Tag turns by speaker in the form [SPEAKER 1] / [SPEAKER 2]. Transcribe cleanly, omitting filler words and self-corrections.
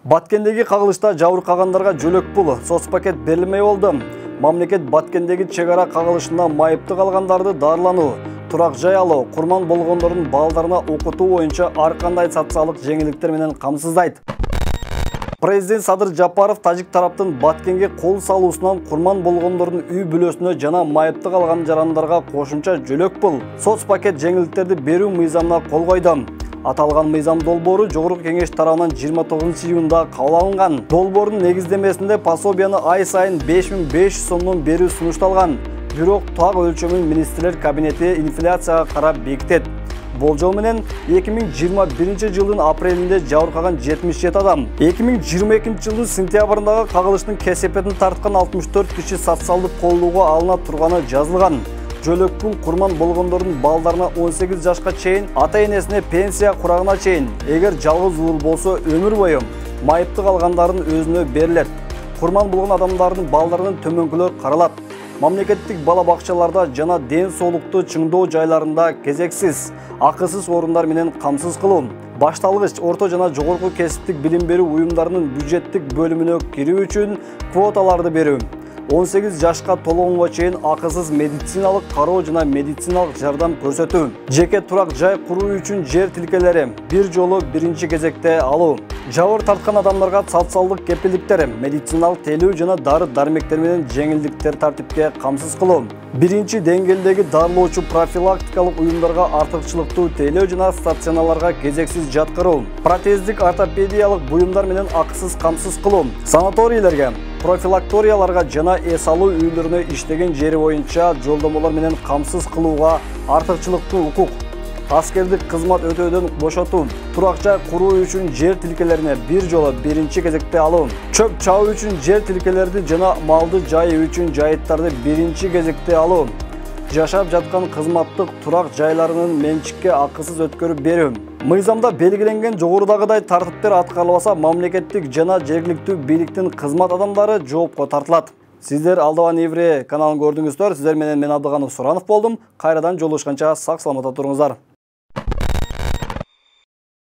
[SPEAKER 1] Баткендеги кагылышта жабыркагандарга жөлөк пул, соц пакет берилмей болду. Мамлекет Баткендеги чегара кагылышында майыпты калгандарды дарылануу, турак жай алуу, курман болгондордун балдарына окутуу боюнча ар кандай социалдык жеңилдиктер менен камсыздайт. Президент Садыр Жапаров тажик тараптын Баткенге кол салуусунан курман болгондордун үй бүлөсүнө жана майыпты калган жарандарга кошумча жөлөк пул, соц пакет жеңилдиктерди берүү мыйзамына кол койду. Аталган мыйзам долбоору Жогорку Кеңеш тарабынан 29-июнда кабыл алынган. Долбоордун негиздемесинде пособияны ай сайын 5500 сомдон берүү сунушталган. Бирок так өлчөмүн министрлер кабинети инфляцияга карап бекитет. Болжол менен 2021 жылдын апрелинде жабыркаган 77 адам, 2022 жылдын сентябрындагы кагылыштын кесепетин тарткан 64 киши социалдык колдоого алына турганы жазылган. Жөлөк пул курман болгондордун балдарына 18 жашка чейин, ата-энесине пенсия курагына чейин, эгер жалгыз уул болсо өмүр бою майыпты калгандардын өзүнө берилет. Курман болгон адамдардын балдарынын төмөнкүлөр каралат. Мамлекеттик бала бакчаларда жана ден соолукту чыңдоо жайларында кезексиз, акысыз орундар менен камсыз кылуу. Башталгыч, орто жана жогорку кесиптик билим берүү уюмдарынын бюджеттик бөлүмүнө кирүү үчүн квоталарды берүү. 18 жашка толгонго чейин акысыз медициналык кароо жана медициналык жардам көрсөтүү. Жеке турак жай куруу үчүн жер тилкелери бир жолу биринчи кезекте алуу. Жабыр тарткан адамдарга социалдык кепилдиктер, медициналык тейлөө жана дары-дармектер менен жеңилдиктер тартипке камсыз кылуу. Биринчи деңгээлдеги дарылоочу профилактикалык уюмдарга артыкчылыктуу тейлөө жана стационарларга кезексиз жаткыруу. Протездик ортопедиялык буюмдар менен акысыз камсыз кылуу. Санаторийлерге, профилакторияларга жана эс алуу үйлөрүнө иштеген жери боюнча жолдомолор менен камсыз кылууга артыкчылыктуу укук. Аскердик кызмат өтөөдөн бошотуу, турак жай куруу үчүн жер тилкелерине бир жолу биринчи кезекте алуу, чөп чабуу үчүн жер тилкелерди жана малды жайы үчүн жайыттарды биринчи кезекте алуу, жашап жаткан кызматтык турак жайларынын менчикке акысыз өткөрүп берүү. Мыйзамда белгиленген жогорудагыдай тартиптер аткарылбаса, мамлекеттик жана жергиликтүү бийликтин кызмат адамдары жоопко тартылат. Сиздер Алдабан Евре каналын көрдүңүздөр. Сиздер менен мен Абдыганов Суранов болдум. Кайрадан жолугушканча сак саламатта туруңуздар.